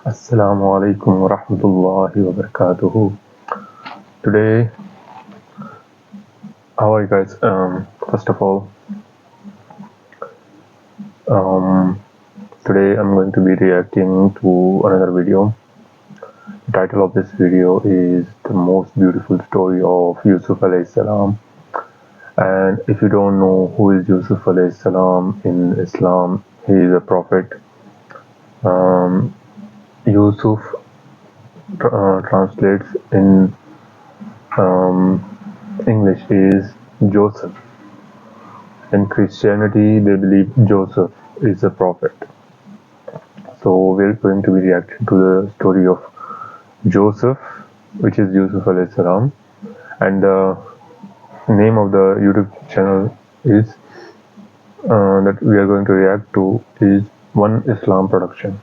Assalamu alaikum wa rahmatullahi wa barakatuhu. Today, how are you guys? First of all, today I'm going to be reacting to another video. The title of this video is The Most Beautiful Story of Yusuf Alaihissalam. And if you don't know who is Yusuf Alaihissalam in Islam, he is a prophet. Yusuf translates in English is Joseph. In Christianity, they believe Joseph is a prophet. So we're going to be reacting to the story of Joseph, which is Yusuf alayhi salam, and the name of the YouTube channel is that we are going to react to is One Islam Production.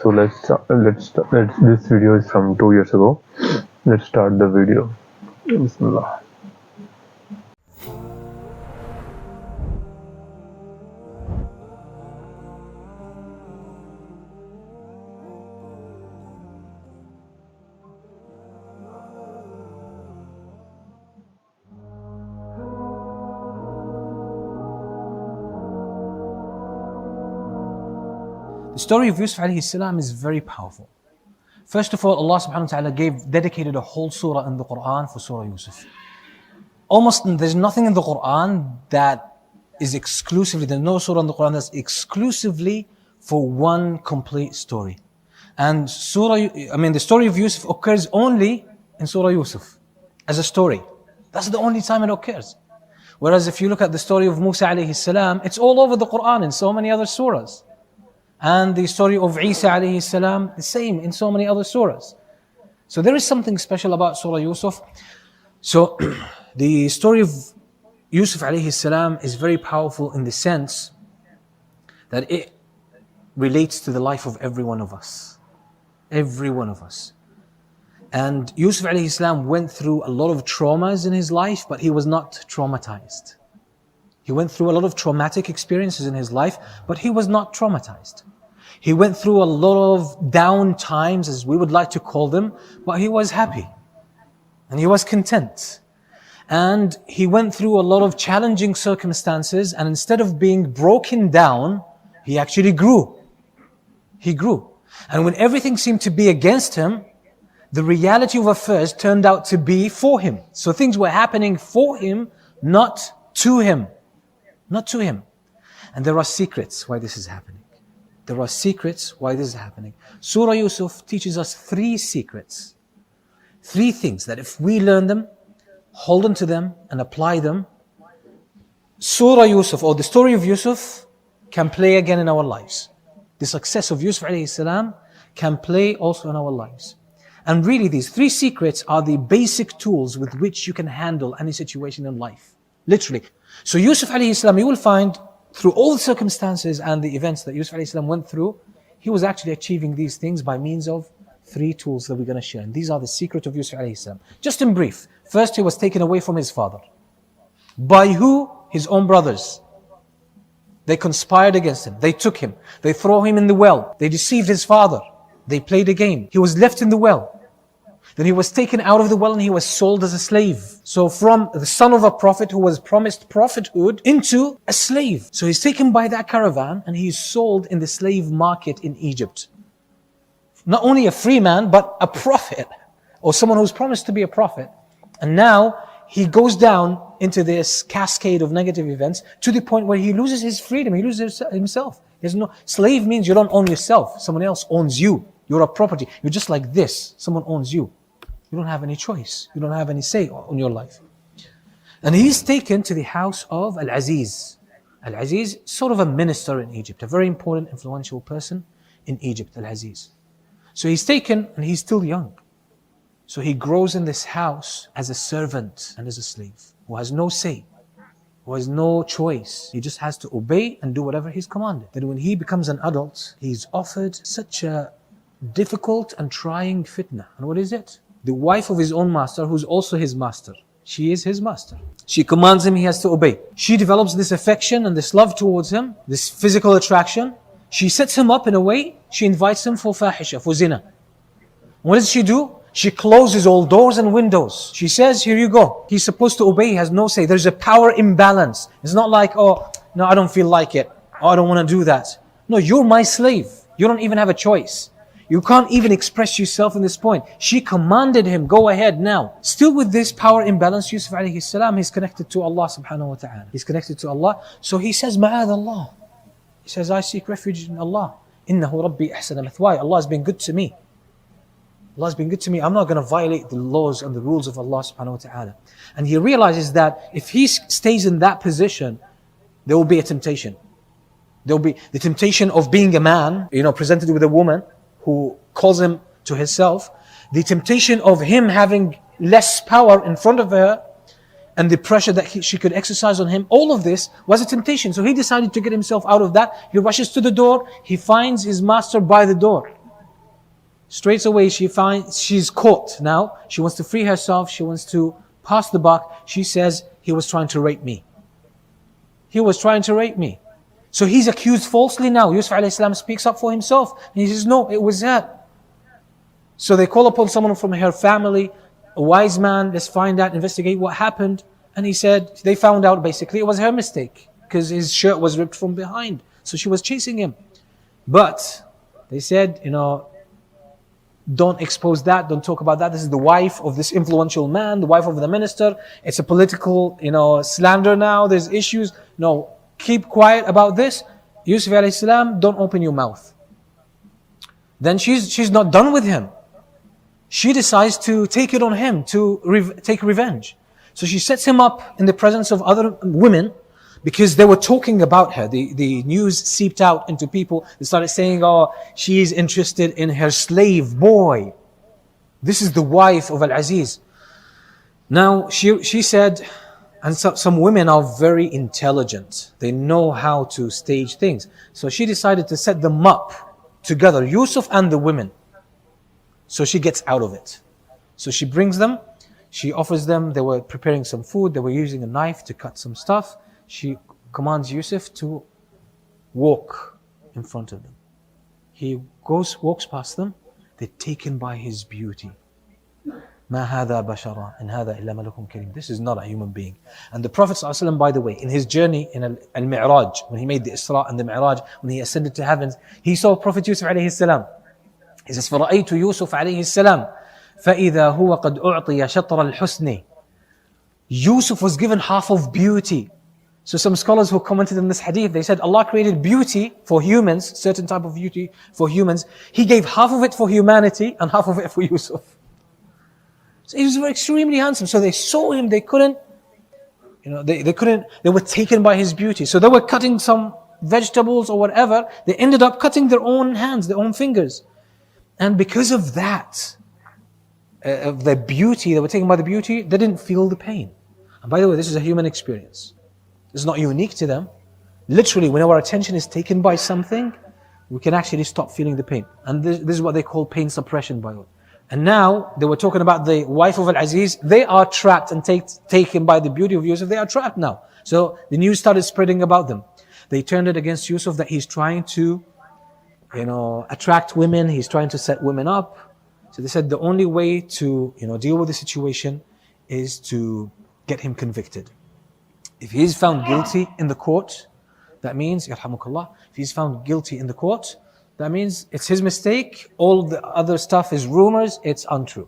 So let's this video is from 2 years ago. Let's start the video. Bismillah. The story of Yusuf alayhi salam is very powerful. First of all, Allah subhanahu wa ta'ala dedicated a whole surah in the Quran for Surah Yusuf. There's nothing in the Quran that is exclusively, there's no surah in the Quran that's exclusively for one complete story. And the story of Yusuf occurs only in Surah Yusuf as a story. That's the only time it occurs. Whereas if you look at the story of Musa alayhi salam, it's all over the Quran in so many other surahs. And the story of Isa alayhi salam, the same in so many other surahs. So there is something special about Surah Yusuf. So the story of Yusuf alayhi salam is very powerful in the sense that it relates to the life of every one of us. Every one of us. And Yusuf alayhi salam went through a lot of traumas in his life, but he was not traumatized. He went through a lot of traumatic experiences in his life, but he was not traumatized. He went through a lot of down times, as we would like to call them, but he was happy. And he was content. And he went through a lot of challenging circumstances, and instead of being broken down, he actually grew. He grew. And when everything seemed to be against him, the reality of affairs turned out to be for him. So things were happening for him, not to him. Not to him. And there are secrets why this is happening. There are secrets why this is happening. Surah Yusuf teaches us 3 secrets. 3 things that if we learn them, hold on to them and apply them, Surah Yusuf or the story of Yusuf can play again in our lives. The success of Yusuf alayhi salam can play also in our lives. And really these 3 secrets are the basic tools with which you can handle any situation in life. Literally. So Yusuf alayhi salam, you will find through all the circumstances and the events that Yusuf alayhi salam went through, he was actually achieving these things by means of 3 tools that we're going to share. And these are the secret of Yusuf alayhi salam. Just in brief, first he was taken away from his father. By who? His own brothers. They conspired against him. They took him. They threw him in the well. They deceived his father. They played a game. He was left in the well. Then he was taken out of the well and he was sold as a slave. So from the son of a prophet who was promised prophethood into a slave. So he's taken by that caravan and he's sold in the slave market in Egypt. Not only a free man, but a prophet or someone who's promised to be a prophet. And now he goes down into this cascade of negative events to the point where he loses his freedom. He loses himself. There's no slave means you don't own yourself. Someone else owns you. You're a property. You're just like this. Someone owns you. You don't have any choice. You don't have any say on your life. And he's taken to the house of Al-Aziz. Al-Aziz, sort of a minister in Egypt, a very important, influential person in Egypt, Al-Aziz. So he's taken and he's still young. So he grows in this house as a servant and as a slave, who has no say, who has no choice. He just has to obey and do whatever he's commanded. Then when he becomes an adult, he's offered such a difficult and trying fitna. And what is it? The wife of his own master, who's also his master. She is his master. She commands him, he has to obey. She develops this affection and this love towards him, this physical attraction. She sets him up in a way, she invites him for fahisha, for zina. What does she do? She closes all doors and windows. She says, here you go. He's supposed to obey, he has no say. There's a power imbalance. It's not like, oh, no, I don't feel like it. Oh, I don't want to do that. No, you're my slave. You don't even have a choice. You can't even express yourself in this point. She commanded him, go ahead now. Still with this power imbalance, Yusuf alayhi salam, he's connected to Allah subhanahu wa ta'ala. He's connected to Allah. So he says, ma'ad Allah. He says, I seek refuge in Allah. Innahu Rabbi ahsana mathwaya. Allah has been good to me. Allah has been good to me. I'm not going to violate the laws and the rules of Allah subhanahu wa ta'ala. And he realizes that if he stays in that position, there will be a temptation. There will be the temptation of being a man, presented with a woman who calls him to herself. The temptation of him having less power in front of her and the pressure that she could exercise on him. All of this was a temptation. So he decided to get himself out of that. He rushes to the door. He finds his master by the door. Straight away, she's caught now. She wants to free herself. She wants to pass the buck. She says, he was trying to rape me. He was trying to rape me. So he's accused falsely now. Yusuf Alaihissalam speaks up for himself. And he says, no, it was her. So they call upon someone from her family, a wise man. Let's find out, investigate what happened. And he said, they found out basically it was her mistake because his shirt was ripped from behind. So she was chasing him. But they said, don't expose that, don't talk about that. This is the wife of this influential man, the wife of the minister. It's a political, slander now. There's issues. No, keep quiet about this. Yusuf alayhi salam, don't open your mouth. Then she's not done with him. She decides to take it on him, to take revenge. So she sets him up in the presence of other women, because they were talking about her. The news seeped out into people. They started saying, oh, she is interested in her slave boy. This is the wife of Al-Aziz. Now, she said, and some women are very intelligent. They know how to stage things. So she decided to set them up together, Yusuf and the women. So she gets out of it. So she brings them, she offers them, they were preparing some food, they were using a knife to cut some stuff. She commands Yusuf to walk in front of them. He walks past them. They're taken by his beauty. مَا هَذَا بَشَرًا إِنْ هَذَا إِلَّا مَلَكٌ كَرِيمٌ. This is not a human being. And the Prophet ﷺ, by the way, in his journey in Al-Mi'raj, when he made the Isra and the Mi'raj, when he ascended to heavens, he saw Prophet Yusuf alayhi salam. He says, فَرَأَيْتُ يُوسُفَ alayhi salam فَإِذَا هُوَ قَدْ أُعْطِيَ شَطْرَ الْحُسْنِ. Yusuf was given half of beauty. So some scholars who commented on this hadith, they said Allah created beauty for humans, certain type of beauty for humans. He gave half of it for humanity and half of it for Yusuf. So he was extremely handsome. So they saw him, they couldn't, they were taken by his beauty. So they were cutting some vegetables or whatever. They ended up cutting their own hands, their own fingers. And because of that, of the beauty, they were taken by the beauty, they didn't feel the pain. And by the way, this is a human experience. It's not unique to them. Literally, when our attention is taken by something, we can actually stop feeling the pain. And this is what they call pain suppression, by the way. And now, they were talking about the wife of Al-Aziz. They are trapped and taken by the beauty of Yusuf. They are trapped now. So the news started spreading about them. They turned it against Yusuf that he's trying to, attract women. He's trying to set women up. So they said the only way to, deal with the situation is to get him convicted. If he is found guilty in the court, that means, yarhamukallah, if he's found guilty in the court, that means it's his mistake, all the other stuff is rumors, it's untrue.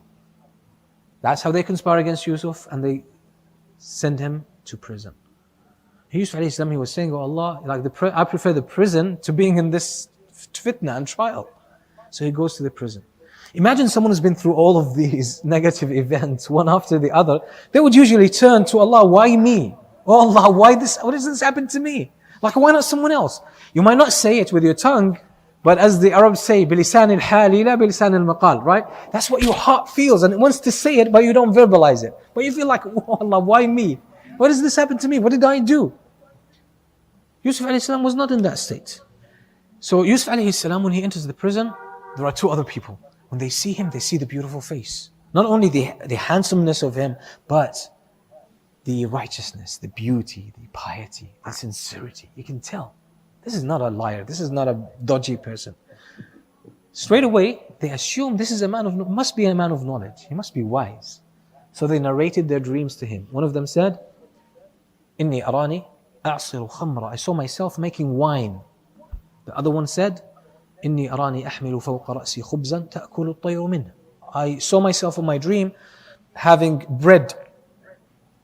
That's how they conspire against Yusuf, and they send him to prison. Yusuf alayhi salam, he was saying, oh Allah, I prefer the prison to being in this fitna and trial. So he goes to the prison. Imagine someone who's been through all of these negative events, one after the other. They would usually turn to Allah, why me? Oh Allah, why does this happen to me? Like, why not someone else? You might not say it with your tongue, but as the Arabs say, بِلِسَانِ الْحَالِ لَا بِلِسَانِ الْمَقَالِ, right? That's what your heart feels, and it wants to say it, but you don't verbalize it. But you feel like, oh Allah, why me? Why does this happen to me? What did I do? Yusuf alayhi salam was not in that state. So Yusuf alayhi salam, when he enters the prison, there are two other people. When they see him, they see the beautiful face. Not only the handsomeness of him, but the righteousness, the beauty, the piety, the sincerity. You can tell. This is not a liar. This is not a dodgy person. Straight away, they assume this is must be a man of knowledge. He must be wise. So they narrated their dreams to him. One of them said, Inni arani a'siru khamra. I saw myself making wine. The other one said, Inni arani ahmilu fawqa ra'si khubzan ta'kulu at-tayru minhu. I saw myself in my dream having bread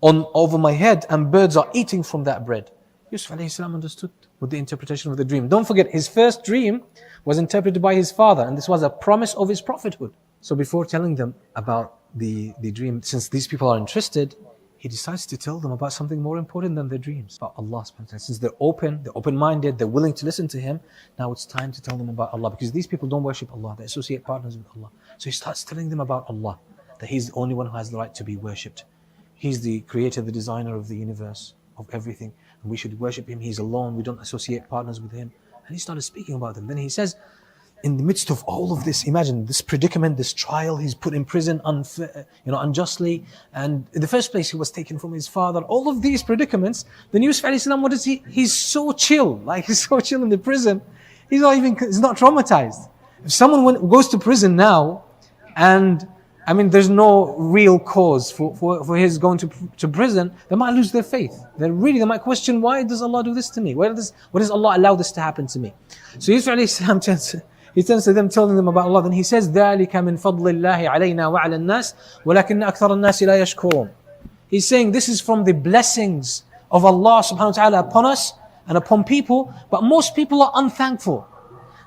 over my head and birds are eating from that bread. Yusuf Alaihissalam understood with the interpretation of the dream. Don't forget, his first dream was interpreted by his father, and this was a promise of his prophethood. So before telling them about the dream, since these people are interested, he decides to tell them about something more important than their dreams, about Allah subhanahu wa ta'ala. Since they're open-minded, they're willing to listen to him, now it's time to tell them about Allah, because these people don't worship Allah, they associate partners with Allah. So he starts telling them about Allah, that He's the only one who has the right to be worshipped. He's the creator, the designer of the universe, of everything. And we should worship Him. He's alone. We don't associate partners with Him. And he started speaking about them. Then he says, in the midst of all of this, imagine this predicament, this trial, he's put in prison unjustly. And in the first place, he was taken from his father. All of these predicaments, the Yusuf Alaihissalam, what is he? He's so chill. Like he's so chill in the prison. He's not traumatized. If someone goes to prison now, and there's no real cause for his going to prison, they might lose their faith. They might question, why does Allah do this to me? Why does Allah allow this to happen to me? So Yusuf alayhi he turns to them, telling them about Allah. Then he says, ذَلِكَ مِنْ فَضْلِ اللَّهِ عَلَيْنَا وَعَلَى النَّاسِ وَلَكِنَّ أَكْثَرَ النَّاسِ لَا يَشْكُرُونَ. He's saying this is from the blessings of Allah subhanahu wa ta'ala upon us and upon people, but most people are unthankful.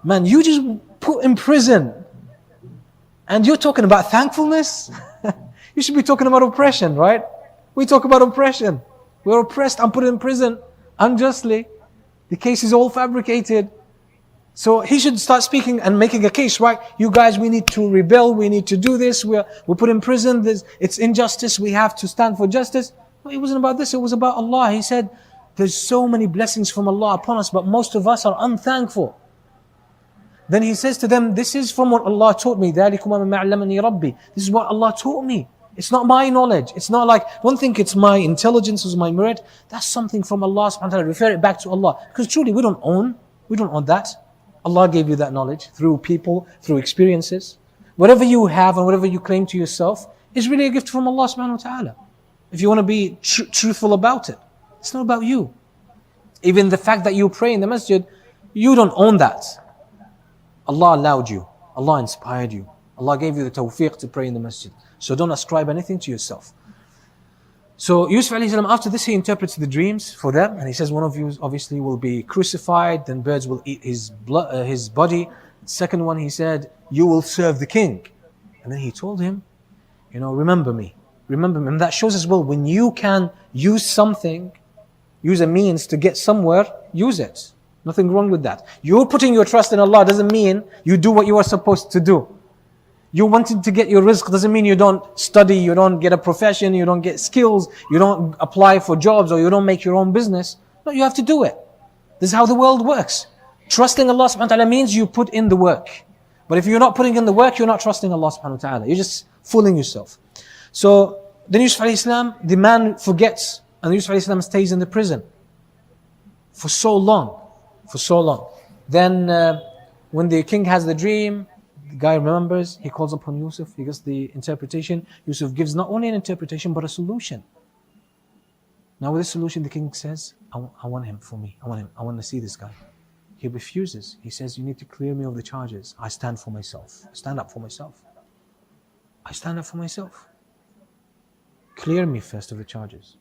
Man, you just put in prison, and you're talking about thankfulness? You should be talking about oppression, right? We talk about oppression. We're oppressed and put in prison unjustly. The case is all fabricated. So he should start speaking and making a case, right? You guys, we need to rebel. We need to do this. We're put in prison. It's injustice. We have to stand for justice. No, it wasn't about this. It was about Allah. He said, there's so many blessings from Allah upon us, but most of us are unthankful. Then he says to them, this is from what Allah taught me. ذَلِكُمَا مِمَّا عَلَّمَنِي رَبِّي. This is what Allah taught me. It's not my knowledge. It's not like, don't think it's my intelligence or my merit. That's something from Allah subhanahu wa ta'ala. Refer it back to Allah. Because truly we don't own that. Allah gave you that knowledge through people, through experiences. Whatever you have and whatever you claim to yourself is really a gift from Allah subhanahu wa ta'ala. If you want to be truthful about it. It's not about you. Even the fact that you pray in the masjid, you don't own that. Allah allowed you. Allah inspired you. Allah gave you the tawfiq to pray in the masjid. So don't ascribe anything to yourself. So Yusuf alayhi salam, after this he interprets the dreams for them, and he says one of you obviously will be crucified, then birds will eat his body. Second one, he said, you will serve the king. And then he told him, remember me. Remember me. And that shows as well, when you can use something, use a means to get somewhere, use it. Nothing wrong with that. You're putting your trust in Allah doesn't mean you do what you are supposed to do. You wanting to get your rizq doesn't mean you don't study, you don't get a profession, you don't get skills, you don't apply for jobs, or you don't make your own business. No, you have to do it. This is how the world works. Trusting Allah subhanahu wa ta'ala means you put in the work. But if you're not putting in the work, you're not trusting Allah subhanahu wa ta'ala. You're just fooling yourself. So then Yusuf alayhi salam, the man forgets, and Yusuf alayhi salam stays in the prison for so long. Then when the king has the dream, the guy remembers, he calls upon Yusuf, he gets the interpretation. Yusuf gives not only an interpretation, but a solution. Now with this solution, the king says, I want him for me. I want to see this guy. He refuses. He says, you need to clear me of the charges. I stand for myself. I stand up for myself. I stand up for myself. Clear me first of the charges.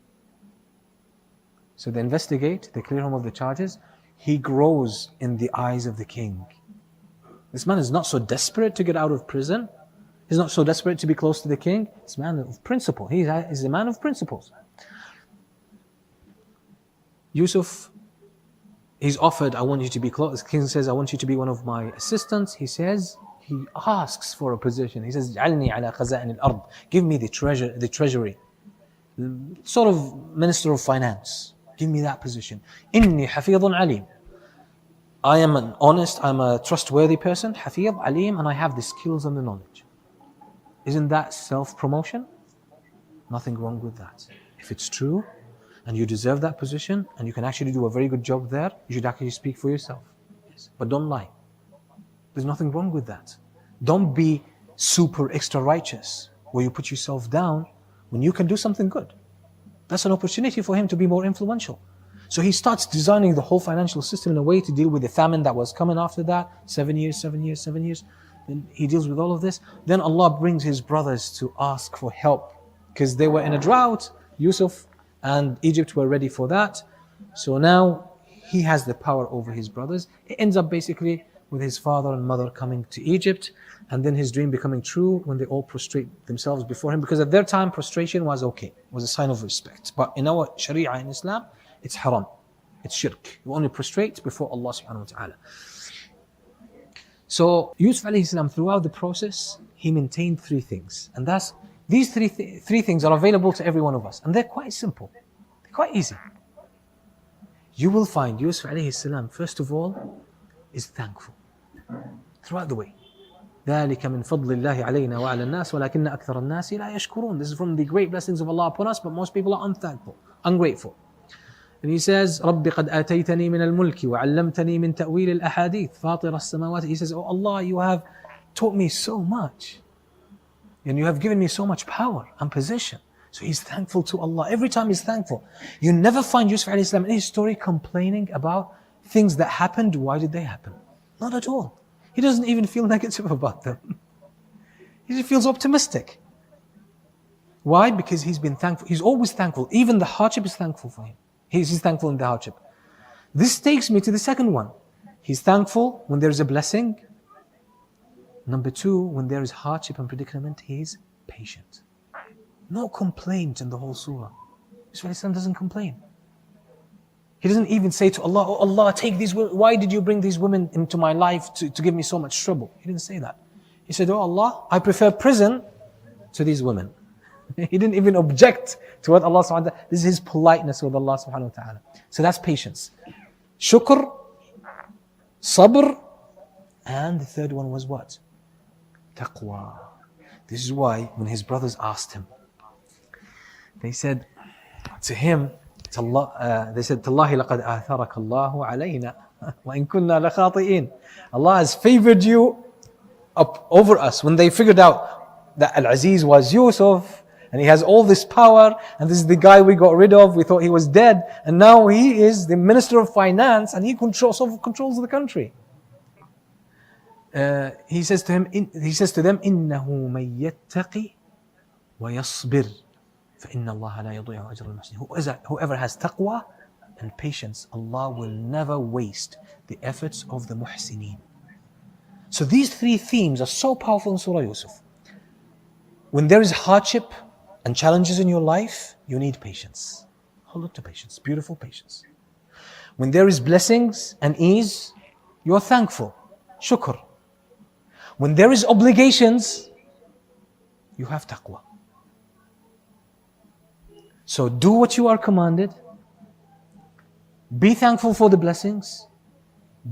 So they investigate, they clear him of the charges. He grows in the eyes of the king. This man is not so desperate to get out of prison. He's not so desperate to be close to the king. He's a man of principle. He's a man of principles. Yusuf, he's offered, I want you to be close. The king says, I want you to be one of my assistants. He asks for a position. He says, "Ij'alni ala khaza'in al-ard." Give me the treasury. Sort of minister of finance. Give me that position. Inni hafidun alim. I am I'm a trustworthy person, hafid, alim, and I have the skills and the knowledge. Isn't that self-promotion? Nothing wrong with that. If it's true, and you deserve that position, and you can actually do a very good job there, you should actually speak for yourself. Yes. But don't lie. There's nothing wrong with that. Don't be super extra righteous, where you put yourself down when you can do something good. That's an opportunity for him to be more influential. So he starts designing the whole financial system in a way to deal with the famine that was coming after that. 7 years, 7 years, 7 years. Then he deals with all of this. Then Allah brings his brothers to ask for help, because they were in a drought. Yusuf and Egypt were ready for that. So now he has the power over his brothers. It ends up basically with his father and mother coming to Egypt, and then his dream becoming true when they all prostrate themselves before him, because at their time prostration was okay, was a sign of respect. But in our Sharia in Islam, it's haram, it's shirk. You only prostrate before Allah subhanahu wa ta'ala. So Yusuf alayhi salam, throughout the process, he maintained three things. And that's these three things are available to every one of us. And they're quite simple, they're quite easy. You will find Yusuf alayhi salam, first of all, is thankful throughout the way. ذَلِكَ مِنْ فَضْلِ اللَّهِ عَلَيْنَا وَعَلَى النَّاسِ وَلَكِنَّ أَكْثَرَ النَّاسِ لَا يَشْكُرُونَ. This is from the great blessings of Allah upon us, but most people are unthankful, ungrateful. And he says, رَبِّ قَدْ آتَيْتَنِي مِنَ الْمُلْكِ وَعَلَّمْتَنِي مِنْ تَأْوِيلِ الْأَحَادِيثِ فَاطِرَ السَّمَاوَاتِ. He says, oh Allah, you have taught me so much, and you have given me so much power and position. So he's thankful to Allah. Every time he's thankful. You never find Yusuf alayhi salam in his story complaining about things that happened. Why did they happen? Not at all. He doesn't even feel negative about them. He just feels optimistic. Why? Because he's been thankful. He's always thankful. Even the hardship is thankful for him. He's thankful in the hardship. This takes me to the second one. He's thankful when there is a blessing. Number two, when there is hardship and predicament, he is patient. No complaint in the whole surah. Yusuf doesn't complain. He doesn't even say to Allah, oh Allah, take these women. Why did you bring these women into my life to give me so much trouble? He didn't say that. He said, oh Allah, I prefer prison to these women. He didn't even object to what Allah subhanahu wa ta'ala. This is his politeness with Allah subhanahu wa ta'ala. So that's patience. Shukr, sabr, and the third one was what? Taqwa. This is why when his brothers asked him, they said to him, they said, Tallahi laqad atharaka Allahu alayna wa in kunna lakhati'in. Allah has favored you up over us. When they figured out that Al-Aziz was Yusuf, and he has all this power, and this is the guy we got rid of, we thought he was dead, and now he is the Minister of Finance, and he controls the country. He says to them, إِنَّهُ مَن يَتَّقِ وَيَصْبِرْ فَإِنَّ اللَّهَ لَا يُضِيعُ أَجْرَ الْمُحْسِنِينَ. Whoever has taqwa and patience, Allah will never waste the efforts of the muhsineen. So these three themes are so powerful in Surah Yusuf. When there is hardship and challenges in your life, you need patience. Hold on to patience, beautiful patience. When there is blessings and ease, you are thankful, shukr. When there is obligations, you have taqwa. So do what you are commanded, be thankful for the blessings,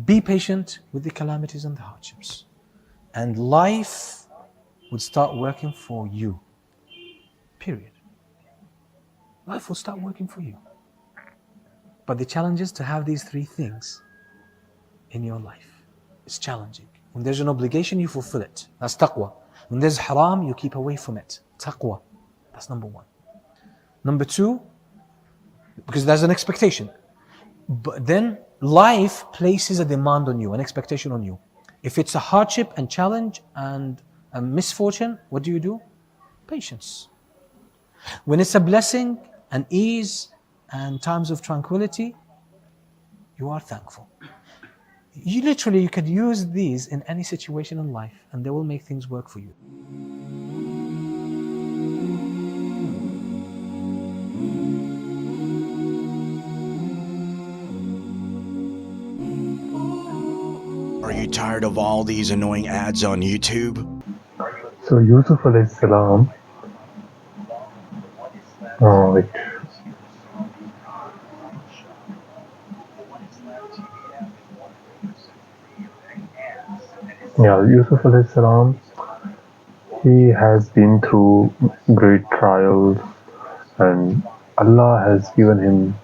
be patient with the calamities and the hardships, and life would start working for you. Period. Life will start working for you. But the challenge is to have these three things in your life. It's challenging. When there's an obligation, you fulfill it. That's taqwa. When there's haram, you keep away from it. Taqwa. That's number one. Number two, because there's an expectation. But then life places a demand on you, an expectation on you. If it's a hardship and challenge and a misfortune, what do? Patience. When it's a blessing and ease and times of tranquility, you are thankful. You could use these in any situation in life, and they will make things work for you. Are you tired of all these annoying ads on YouTube? So Yusuf Alaihissalam, wait. Yeah, Yusuf Alaihissalam, he has been through great trials and Allah has given him,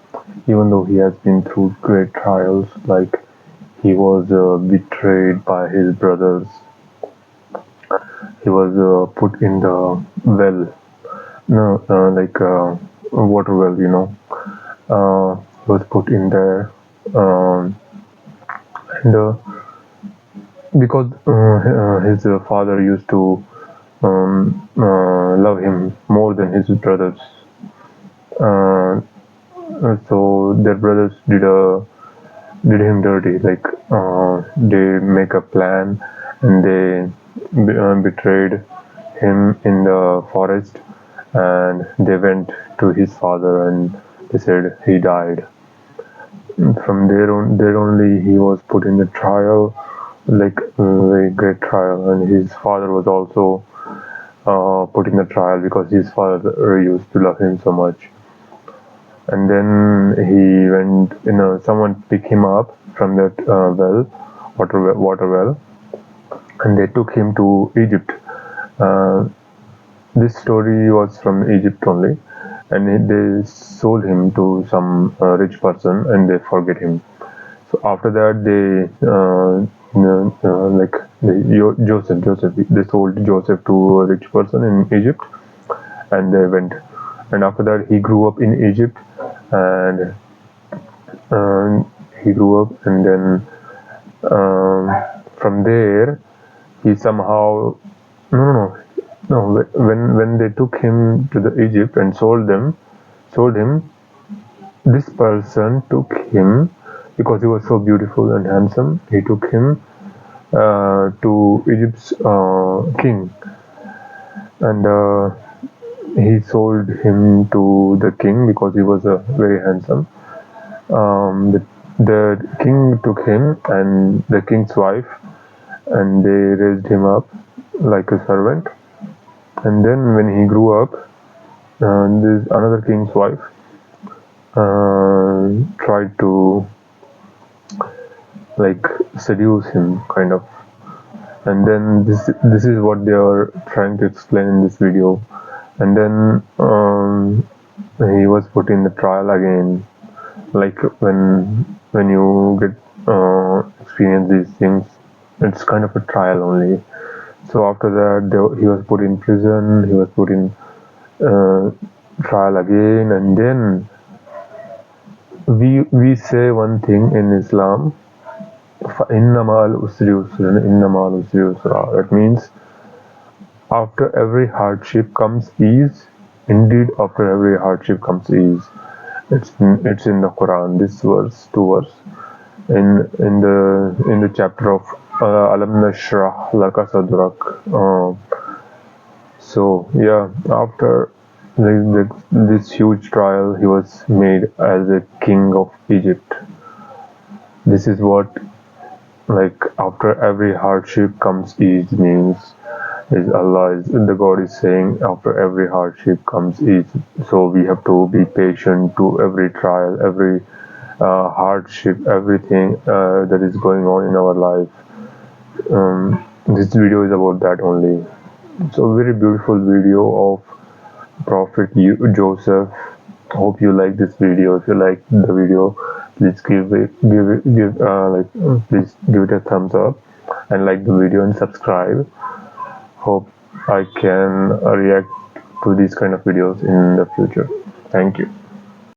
even though he has been through great trials, like he was betrayed by his brothers, he was put in the well, no, like a water well, he was put in there, and because his father used to love him more than his brothers. Uh, so their brothers did him dirty. Like they make a plan and they betrayed him in the forest, and they went to his father and they said he died. From there only he was put in the trial, like very great trial, and his father was also put in the trial because his father used to love him so much. And then he went, someone picked him up from that water well, and they took him to Egypt. Uh, this story was from Egypt only, and they sold him to some rich person, and they forget him. So after that, they sold Joseph to a rich person in Egypt, and they went. And after that, he grew up in Egypt, and and then from there, he somehow no. When they took him to the Egypt and sold him, this person took him because he was so beautiful and handsome. He took him to Egypt's king, and he sold him to the king because he was very handsome. The king took him and the king's wife, and they raised him up like a servant. And then when he grew up, this another king's wife tried to like seduce him, kind of. And then this is what they are trying to explain in this video. And then he was put in the trial again. Like when you get experience these things, it's kind of a trial only. So after that, he was put in prison. He was put in trial again, and then we say one thing in Islam: "Inna ma'al usri yusra, inna ma'al usri yusra." That means after every hardship comes ease. Indeed, after every hardship comes ease. It's in the Quran. This verse, two verse, in the chapter of Alam Nashrah Laka Sadrak. So yeah, after this huge trial, he was made as a king of Egypt. This is what, like, after every hardship comes ease means. The God is saying after every hardship comes ease. So we have to be patient to every trial, every hardship, everything that is going on in our life. This video is about that only. So very beautiful video of Prophet Joseph. Hope you like this video. If you like the video, please please give it a thumbs up and like the video and subscribe. Hope I can react to these kind of videos in the future. Thank you.